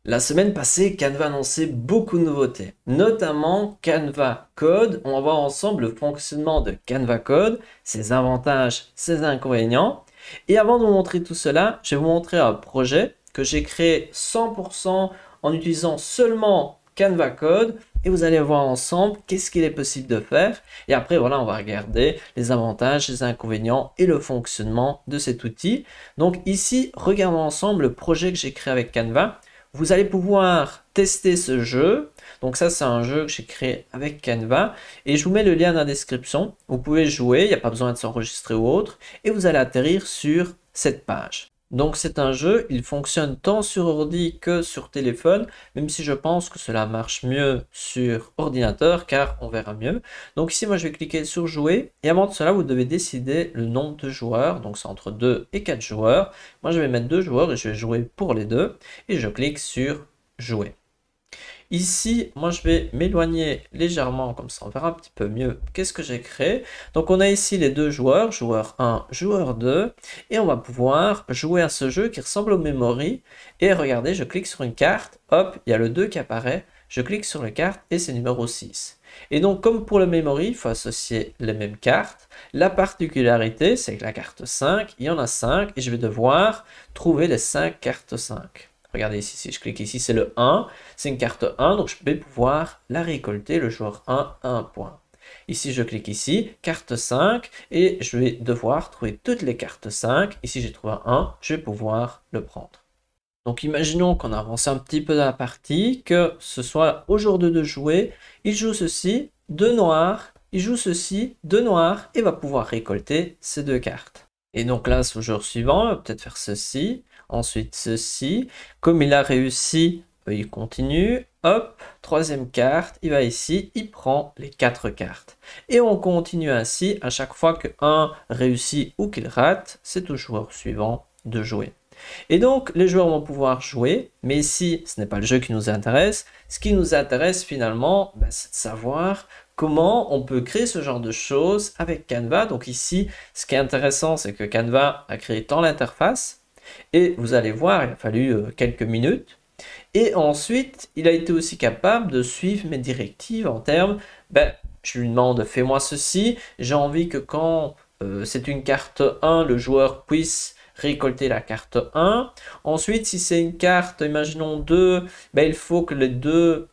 La semaine passée, Canva annonçait beaucoup de nouveautés, notamment Canva Code. On va voir ensemble le fonctionnement de Canva Code, ses avantages, ses inconvénients. Et avant de vous montrer tout cela, je vais vous montrer un projet que j'ai créé 100% en utilisant seulement Canva Code. Et vous allez voir ensemble qu'est-ce qu'il est possible de faire. Et après, voilà, on va regarder les avantages, les inconvénients et le fonctionnement de cet outil. Donc ici, regardons ensemble le projet que j'ai créé avec Canva. Vous allez pouvoir tester ce jeu. Donc ça, c'est un jeu que j'ai créé avec Canva. Et je vous mets le lien dans la description. Vous pouvez jouer, il n'y a pas besoin de s'enregistrer ou autre. Et vous allez atterrir sur cette page. Donc c'est un jeu, il fonctionne tant sur ordi que sur téléphone, même si je pense que cela marche mieux sur ordinateur, car on verra mieux. Donc ici, moi, je vais cliquer sur jouer. Et avant de cela, vous devez décider le nombre de joueurs. Donc c'est entre 2 et 4 joueurs. Moi, je vais mettre 2 joueurs et je vais jouer pour les deux. Et je clique sur jouer. Ici, moi, je vais m'éloigner légèrement, comme ça on verra un petit peu mieux qu'est-ce que j'ai créé. Donc, on a ici les deux joueurs, joueur 1, joueur 2, et on va pouvoir jouer à ce jeu qui ressemble au Memory. Et regardez, je clique sur une carte, hop, il y a le 2 qui apparaît, je clique sur la carte et c'est numéro 6. Et donc, comme pour le Memory, il faut associer les mêmes cartes. La particularité, c'est que la carte 5, il y en a 5, et je vais devoir trouver les 5 cartes 5. Regardez ici, si je clique ici, c'est le 1, c'est une carte 1, donc je vais pouvoir la récolter, le joueur 1 à 1 point. Ici, je clique ici, carte 5, et je vais devoir trouver toutes les cartes 5. Ici, j'ai trouvé un 1, je vais pouvoir le prendre. Donc, imaginons qu'on avance un petit peu dans la partie, que ce soit au jour 2 de jouer, il joue ceci, 2 noirs, il joue ceci, 2 noirs, et va pouvoir récolter ces 2 cartes. Et donc là, au jour suivant, on va peut-être faire ceci, ensuite ceci. Comme il a réussi, il continue. Hop, troisième carte, il va ici, il prend les 4 cartes. Et on continue ainsi, à chaque fois que 1 réussit ou qu'il rate, c'est au joueur suivant de jouer. Et donc, les joueurs vont pouvoir jouer, mais ici, ce n'est pas le jeu qui nous intéresse. Ce qui nous intéresse finalement, c'est de savoir comment on peut créer ce genre de choses avec Canva. Donc ici, ce qui est intéressant, c'est que Canva a créé tant l'interface, et vous allez voir, il a fallu quelques minutes. Et ensuite, il a été aussi capable de suivre mes directives en termes, je lui demande, fais-moi ceci, j'ai envie que quand c'est une carte 1, le joueur puisse récolter la carte 1. Ensuite, si c'est une carte, imaginons 2, il faut que les deux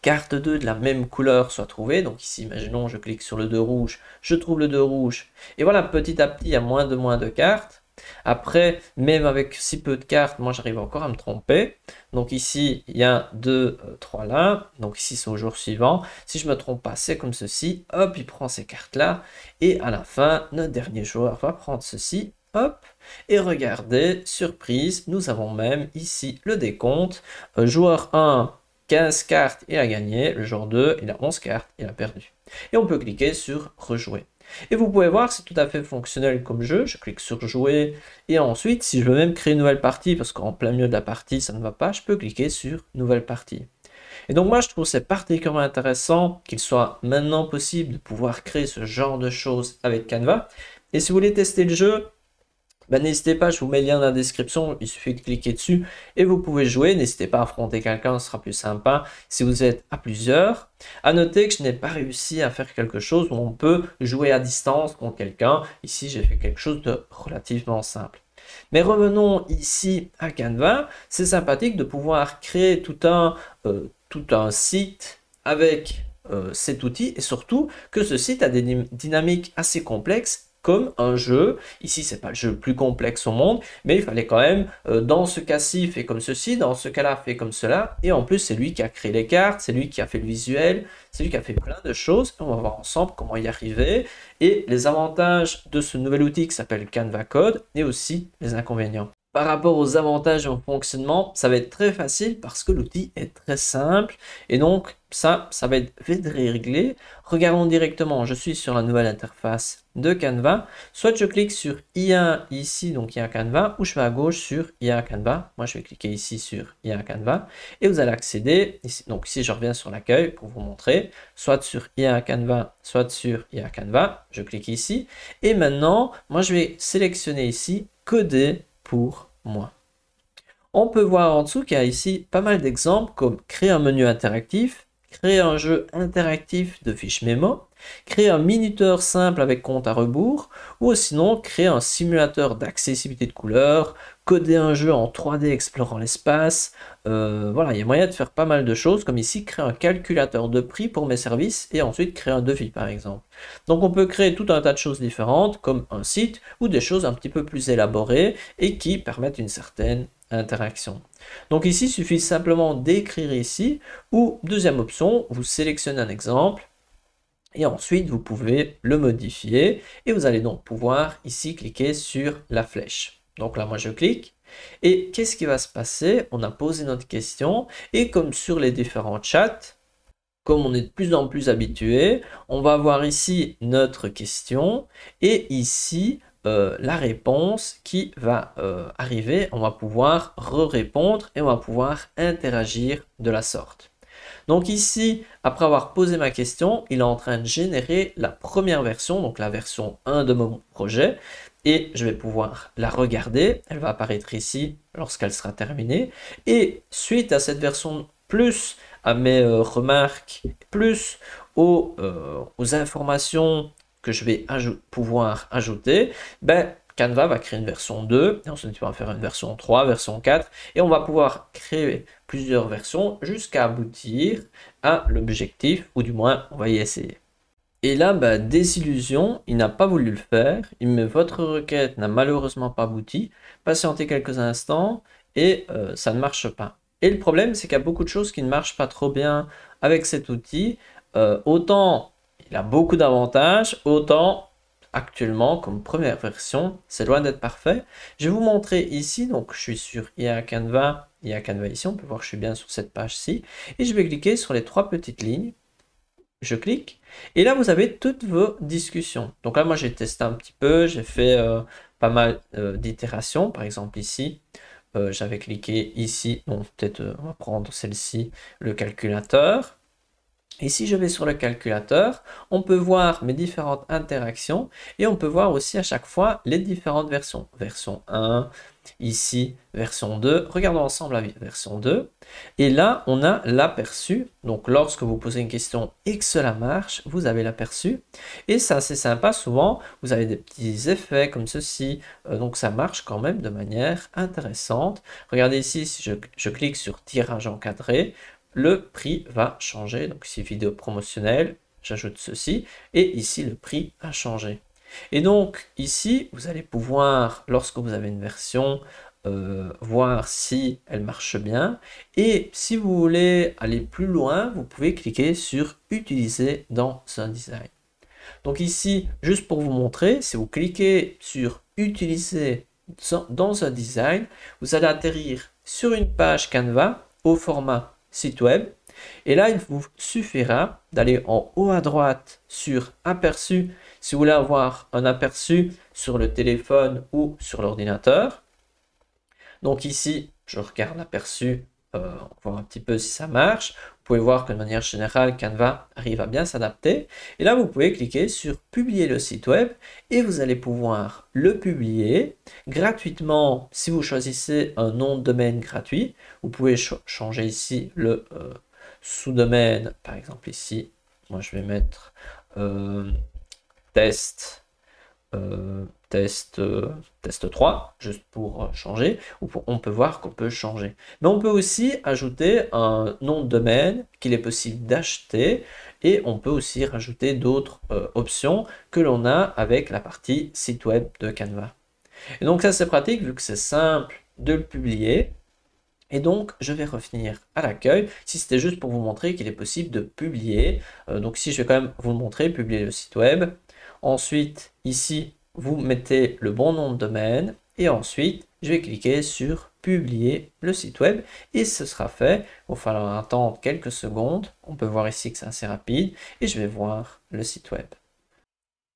cartes 2 de la même couleur soient trouvées. Donc ici, imaginons, je clique sur le 2 rouge, je trouve le 2 rouge. Et voilà, petit à petit, il y a moins de cartes. Après, même avec si peu de cartes, moi j'arrive encore à me tromper. Donc ici, il y a 2, 3 là. Donc ici, c'est au jour suivant. Si je ne me trompe pas, c'est comme ceci. Hop, il prend ces cartes-là. Et à la fin, notre dernier joueur va prendre ceci. Hop. Et regardez, surprise, nous avons même ici le décompte. Joueur 1, 15 cartes, il a gagné. Le joueur 2, il a 11 cartes, il a perdu. Et on peut cliquer sur rejouer. Et vous pouvez voir que c'est tout à fait fonctionnel comme jeu. Je clique sur jouer et ensuite, si je veux même créer une nouvelle partie, parce qu'en plein milieu de la partie, ça ne va pas, je peux cliquer sur nouvelle partie. Et donc moi, je trouve c'est particulièrement intéressant qu'il soit maintenant possible de pouvoir créer ce genre de choses avec Canva. Et si vous voulez tester le jeu, n'hésitez pas, je vous mets le lien dans la description, il suffit de cliquer dessus et vous pouvez jouer. N'hésitez pas à affronter quelqu'un, ce sera plus sympa si vous êtes à plusieurs. À noter que je n'ai pas réussi à faire quelque chose où on peut jouer à distance contre quelqu'un. Ici, j'ai fait quelque chose de relativement simple. Mais revenons ici à Canva. C'est sympathique de pouvoir créer tout un site avec cet outil et surtout que ce site a des dynamiques assez complexes comme un jeu. Ici, c'est pas le jeu le plus complexe au monde, mais il fallait quand même, dans ce cas-ci, fait comme ceci, dans ce cas-là, fait comme cela. Et en plus, c'est lui qui a créé les cartes, c'est lui qui a fait le visuel, c'est lui qui a fait plein de choses. On va voir ensemble comment y arriver et les avantages de ce nouvel outil qui s'appelle Canva Code et aussi les inconvénients. Par rapport aux avantages et au fonctionnement, ça va être très facile parce que l'outil est très simple et donc ça va être vite réglé. Regardons directement, je suis sur la nouvelle interface de Canva. Soit je clique sur IA ici, donc IA Canva, ou je vais à gauche sur IA Canva. Moi, je vais cliquer ici sur IA Canva et vous allez accéder. Ici, donc ici, je reviens sur l'accueil pour vous montrer, soit sur IA Canva, soit sur IA Canva. Je clique ici et maintenant, moi, je vais sélectionner ici coder pour moi. On peut voir en dessous qu'il y a ici pas mal d'exemples comme créer un menu interactif, créer un jeu interactif de fiches mémo, créer un minuteur simple avec compte à rebours, ou sinon créer un simulateur d'accessibilité de couleurs, coder un jeu en 3D explorant l'espace. Voilà, il y a moyen de faire pas mal de choses, comme ici, créer un calculateur de prix pour mes services et ensuite créer un devis par exemple. Donc on peut créer tout un tas de choses différentes, comme un site, ou des choses un petit peu plus élaborées et qui permettent une certaine interaction. Donc ici, il suffit simplement d'écrire ici, ou deuxième option, vous sélectionnez un exemple, et ensuite vous pouvez le modifier, et vous allez donc pouvoir ici cliquer sur la flèche. Donc là, moi je clique, et qu'est-ce qui va se passer? On a posé notre question, et comme sur les différents chats, comme on est de plus en plus habitué, on va voir ici notre question, et ici, la réponse qui va arriver, on va pouvoir répondre et on va pouvoir interagir de la sorte. Donc ici, après avoir posé ma question, il est en train de générer la première version, donc la version 1 de mon projet, et je vais pouvoir la regarder. Elle va apparaître ici lorsqu'elle sera terminée. Et suite à cette version, plus à mes remarques, plus aux informations que je vais pouvoir ajouter, ben, Canva va créer une version 2, et ensuite il va faire une version 3, version 4, et on va pouvoir créer plusieurs versions jusqu'à aboutir à l'objectif, ou du moins on va y essayer. Et là, bah, désillusion, il n'a pas voulu le faire, votre requête n'a malheureusement pas abouti, patientez quelques instants et ça ne marche pas. Et le problème, c'est qu'il y a beaucoup de choses qui ne marchent pas trop bien avec cet outil. Autant il a beaucoup d'avantages, autant actuellement, comme première version, c'est loin d'être parfait. Je vais vous montrer ici, donc je suis sur IA Canva ici, on peut voir que je suis bien sur cette page-ci, et je vais cliquer sur les trois petites lignes. Je clique, et là vous avez toutes vos discussions. Donc là, moi j'ai testé un petit peu, j'ai fait pas mal d'itérations. Par exemple ici, j'avais cliqué ici, bon peut-être on va prendre celle-ci, le calculateur. Et si je vais sur le calculateur, on peut voir mes différentes interactions et on peut voir aussi à chaque fois les différentes versions. Version 1, ici, version 2. Regardons ensemble la version 2. Et là, on a l'aperçu. Donc, lorsque vous posez une question et que cela marche, vous avez l'aperçu. Et ça, c'est sympa. Souvent, vous avez des petits effets comme ceci. Donc, ça marche quand même de manière intéressante. Regardez ici, si je clique sur tirage encadré, le prix va changer. Donc ici, vidéo promotionnelle, j'ajoute ceci, et ici, le prix a changé. Et donc, ici, vous allez pouvoir, lorsque vous avez une version, voir si elle marche bien. Et si vous voulez aller plus loin, vous pouvez cliquer sur « Utiliser dans un design ». Donc ici, juste pour vous montrer, si vous cliquez sur « Utiliser dans un design », vous allez atterrir sur une page Canva au format site web. Et là, il vous suffira d'aller en haut à droite sur aperçu si vous voulez avoir un aperçu sur le téléphone ou sur l'ordinateur. Donc ici, je regarde l'aperçu, voir un petit peu si ça marche. Vous pouvez voir que de manière générale, Canva arrive à bien s'adapter. Et là, vous pouvez cliquer sur publier le site web et vous allez pouvoir le publier gratuitement. Si vous choisissez un nom de domaine gratuit, vous pouvez changer ici le sous-domaine. Par exemple ici, moi je vais mettre test. Test 3, juste pour changer, ou on peut voir qu'on peut changer. Mais on peut aussi ajouter un nom de domaine qu'il est possible d'acheter, et on peut aussi rajouter d'autres options que l'on a avec la partie site web de Canva. Et donc ça c'est pratique vu que c'est simple de le publier. Et donc, je vais revenir à l'accueil. Si c'était juste pour vous montrer qu'il est possible de publier. Donc ici, je vais quand même vous le montrer, publier le site web. Ensuite, ici, vous mettez le bon nom de domaine. Et ensuite, je vais cliquer sur publier le site web. Et ce sera fait. Il va falloir attendre quelques secondes. On peut voir ici que c'est assez rapide. Et je vais voir le site web.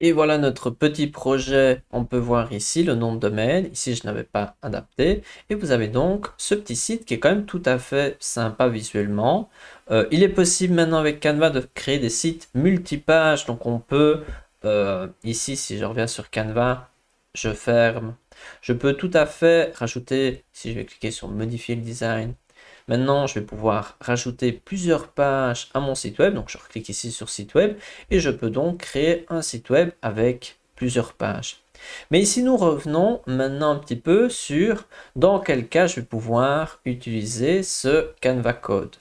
Et voilà notre petit projet. On peut voir ici le nom de domaine. Ici, je n'avais pas adapté. Et vous avez donc ce petit site qui est quand même tout à fait sympa visuellement. Il est possible maintenant avec Canva de créer des sites multipages. Donc on peut, ici, si je reviens sur Canva, je ferme. Je peux tout à fait rajouter, si je vais cliquer sur modifier le design, maintenant je vais pouvoir rajouter plusieurs pages à mon site web. Donc je clique ici sur site web et je peux donc créer un site web avec plusieurs pages. Mais ici nous revenons maintenant un petit peu sur dans quel cas je vais pouvoir utiliser ce Canva Code.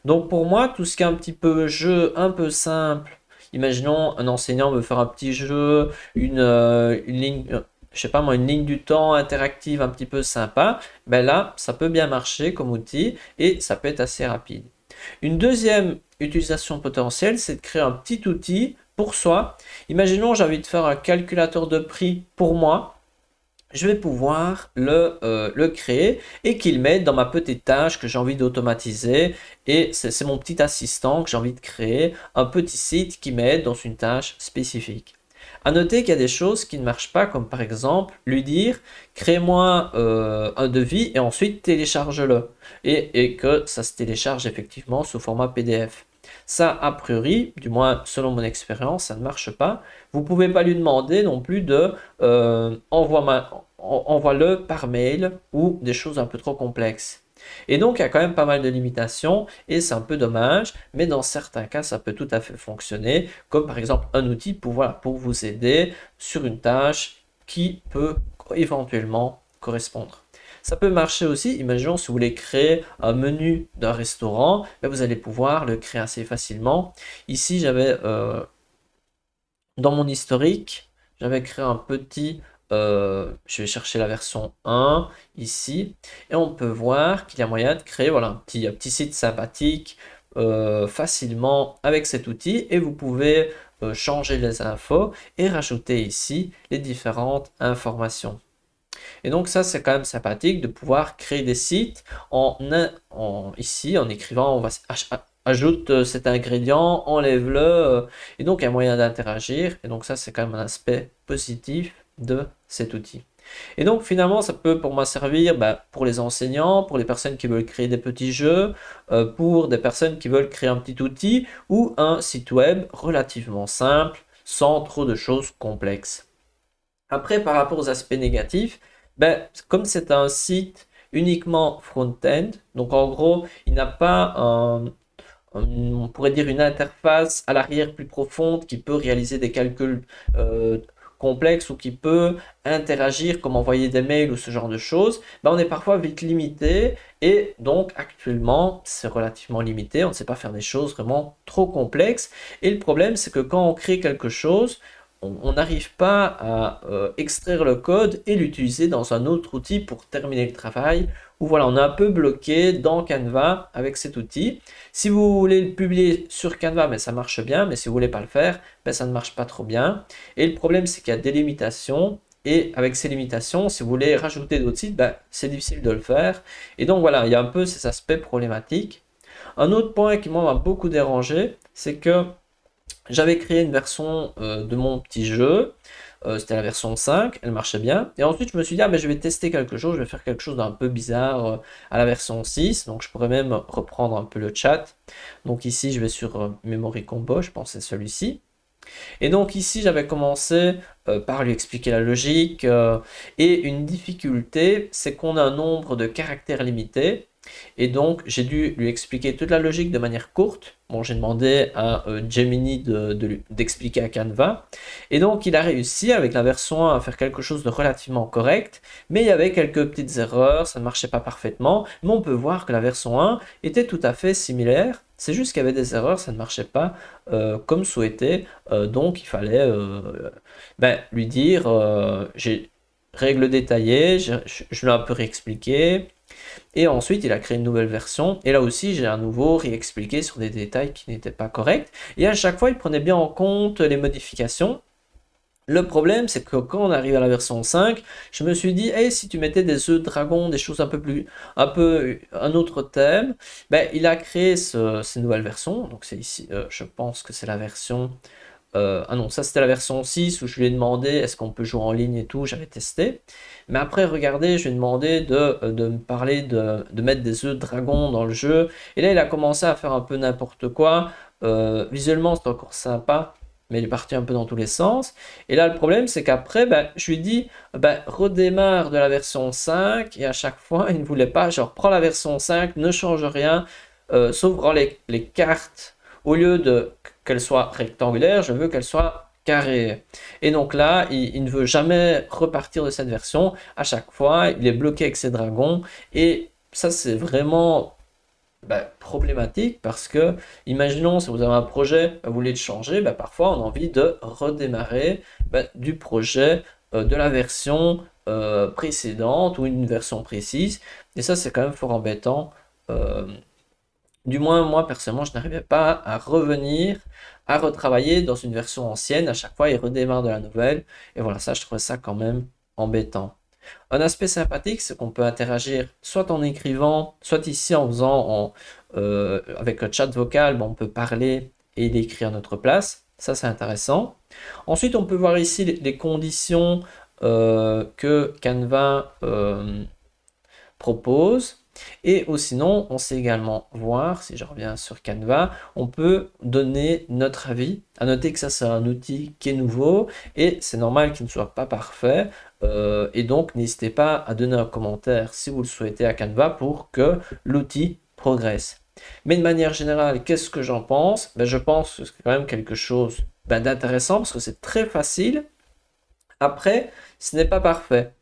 Donc pour moi, tout ce qui est un petit peu jeu, un peu simple, imaginons un enseignant veut faire un petit jeu, une ligne, je sais pas moi, une ligne du temps interactive un petit peu sympa, ben là, ça peut bien marcher comme outil et ça peut être assez rapide. Une deuxième utilisation potentielle, c'est de créer un petit outil pour soi. Imaginons, j'ai envie de faire un calculateur de prix pour moi. Je vais pouvoir le créer et qu'il m'aide dans ma petite tâche que j'ai envie d'automatiser. Et c'est mon petit assistant que j'ai envie de créer, un petit site qui m'aide dans une tâche spécifique. À noter qu'il y a des choses qui ne marchent pas, comme par exemple lui dire crée-moi un devis et ensuite télécharge-le. Et que ça se télécharge effectivement sous format PDF. Ça, a priori, du moins selon mon expérience, ça ne marche pas. Vous ne pouvez pas lui demander non plus de envoie-le par mail ou des choses un peu trop complexes. Et donc, il y a quand même pas mal de limitations et c'est un peu dommage, mais dans certains cas, ça peut tout à fait fonctionner, comme par exemple un outil pour, voilà, pour vous aider sur une tâche qui peut éventuellement correspondre. Ça peut marcher aussi, imaginons si vous voulez créer un menu d'un restaurant, vous allez pouvoir le créer assez facilement. Ici, j'avais dans mon historique, j'avais créé un petit, je vais chercher la version 1 ici, et on peut voir qu'il y a moyen de créer voilà, un petit site sympathique facilement avec cet outil, et vous pouvez changer les infos et rajouter ici les différentes informations. Et donc ça, c'est quand même sympathique de pouvoir créer des sites ici en écrivant, on va ajoute cet ingrédient, enlève-le, et donc il y a moyen d'interagir. Et donc ça, c'est quand même un aspect positif de cet outil. Et donc finalement, ça peut pour moi servir pour les enseignants, pour les personnes qui veulent créer des petits jeux, pour des personnes qui veulent créer un petit outil ou un site web relativement simple, sans trop de choses complexes. Après, par rapport aux aspects négatifs, comme c'est un site uniquement front-end, donc en gros, il n'a pas on pourrait dire une interface à l'arrière plus profonde qui peut réaliser des calculs complexes ou qui peut interagir comme envoyer des mails ou ce genre de choses, on est parfois vite limité et donc actuellement c'est relativement limité, on ne sait pas faire des choses vraiment trop complexes et le problème c'est que quand on crée quelque chose, on n'arrive pas à extraire le code et l'utiliser dans un autre outil pour terminer le travail. Ou voilà, on est un peu bloqué dans Canva avec cet outil. Si vous voulez le publier sur Canva, ça marche bien, mais si vous voulez pas le faire, ça ne marche pas trop bien. Et le problème, c'est qu'il y a des limitations. Et avec ces limitations, si vous voulez rajouter d'autres sites, c'est difficile de le faire. Et donc voilà, il y a un peu ces aspects problématiques. Un autre point qui m'a beaucoup dérangé, c'est que j'avais créé une version de mon petit jeu, c'était la version 5, elle marchait bien. Et ensuite, je me suis dit, je vais tester quelque chose, je vais faire quelque chose d'un peu bizarre à la version 6. Donc, je pourrais même reprendre un peu le chat. Donc ici, je vais sur Memory Combo, je pense que c'est celui-ci. Et donc ici, j'avais commencé par lui expliquer la logique. Et une difficulté, c'est qu'on a un nombre de caractères limité. Et donc, j'ai dû lui expliquer toute la logique de manière courte. Bon, j'ai demandé à Gemini d'expliquer à Canva. Et donc, il a réussi avec la version 1 à faire quelque chose de relativement correct. Mais il y avait quelques petites erreurs, ça ne marchait pas parfaitement. Mais on peut voir que la version 1 était tout à fait similaire. C'est juste qu'il y avait des erreurs, ça ne marchait pas comme souhaité. Donc, il fallait lui dire, j'ai règles détaillées, je l'ai un peu réexpliqué. Et ensuite, il a créé une nouvelle version. Et là aussi, j'ai à nouveau réexpliqué sur des détails qui n'étaient pas corrects. Et à chaque fois, il prenait bien en compte les modifications. Le problème, c'est que quand on arrive à la version 5, je me suis dit, hey, si tu mettais des œufs de dragon, des choses un autre thème, il a créé ces nouvelles versions. Donc c'est ici, je pense que c'est la version... ah non, ça c'était la version 6 où je lui ai demandé est-ce qu'on peut jouer en ligne et tout, j'avais testé. Mais après, regardez, je lui ai demandé de me parler de mettre des œufs de dragon dans le jeu. Et là, il a commencé à faire un peu n'importe quoi. Visuellement, c'est encore sympa. mais il est parti un peu dans tous les sens. Et là, le problème, c'est qu'après, je lui ai dit, redémarre de la version 5, et à chaque fois, il ne voulait pas. Genre, prends la version 5, ne change rien, sauf les cartes, au lieu de qu'elles soient rectangulaires, je veux qu'elles soient carrées. Et donc là, il ne veut jamais repartir de cette version. À chaque fois, il est bloqué avec ses dragons, et ça, c'est vraiment problématique parce que, imaginons si vous avez un projet, vous voulez le changer, parfois on a envie de redémarrer du projet, de la version précédente ou une version précise, et ça c'est quand même fort embêtant. Du moins moi personnellement je n'arrivais pas à revenir, à retravailler dans une version ancienne, à chaque fois il redémarre de la nouvelle, et voilà, ça je trouvais ça quand même embêtant. Un aspect sympathique, c'est qu'on peut interagir soit en écrivant, soit ici en faisant avec le chat vocal, on peut parler et il écrit à notre place. Ça, c'est intéressant. Ensuite, on peut voir ici les conditions que Canva propose. Et sinon, on sait également voir, si je reviens sur Canva, on peut donner notre avis. À noter que ça, c'est un outil qui est nouveau et c'est normal qu'il ne soit pas parfait. Et donc, n'hésitez pas à donner un commentaire si vous le souhaitez à Canva pour que l'outil progresse. Mais de manière générale, qu'est-ce que j'en pense? Je pense que c'est quand même quelque chose d'intéressant parce que c'est très facile. Après, ce n'est pas parfait.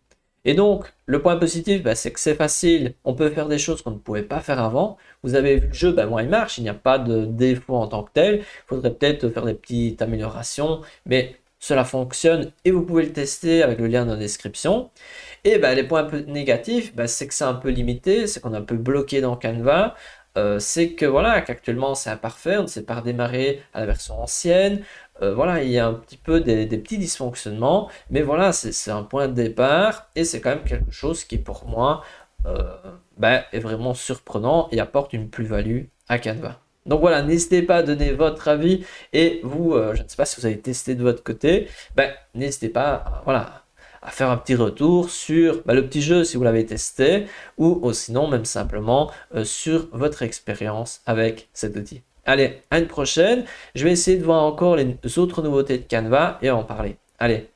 Et donc, le point positif, c'est que c'est facile, on peut faire des choses qu'on ne pouvait pas faire avant. Vous avez vu le jeu, moi il marche, il n'y a pas de défaut en tant que tel. Il faudrait peut-être faire des petites améliorations, mais cela fonctionne et vous pouvez le tester avec le lien dans la description. Et les points un peu négatifs, c'est que c'est un peu limité, c'est qu'on est un peu bloqué dans Canva. C'est que voilà, qu'actuellement c'est imparfait, on ne sait pas redémarrer à la version ancienne. Voilà, il y a un petit peu des petits dysfonctionnements, mais voilà, c'est un point de départ et c'est quand même quelque chose qui pour moi est vraiment surprenant et apporte une plus-value à Canva. Donc voilà, n'hésitez pas à donner votre avis et vous, je ne sais pas si vous avez testé de votre côté, n'hésitez pas à faire un petit retour sur le petit jeu si vous l'avez testé ou sinon même simplement sur votre expérience avec cet outil. Allez, à une prochaine. Je vais essayer de voir encore les autres nouveautés de Canva et en parler. Allez,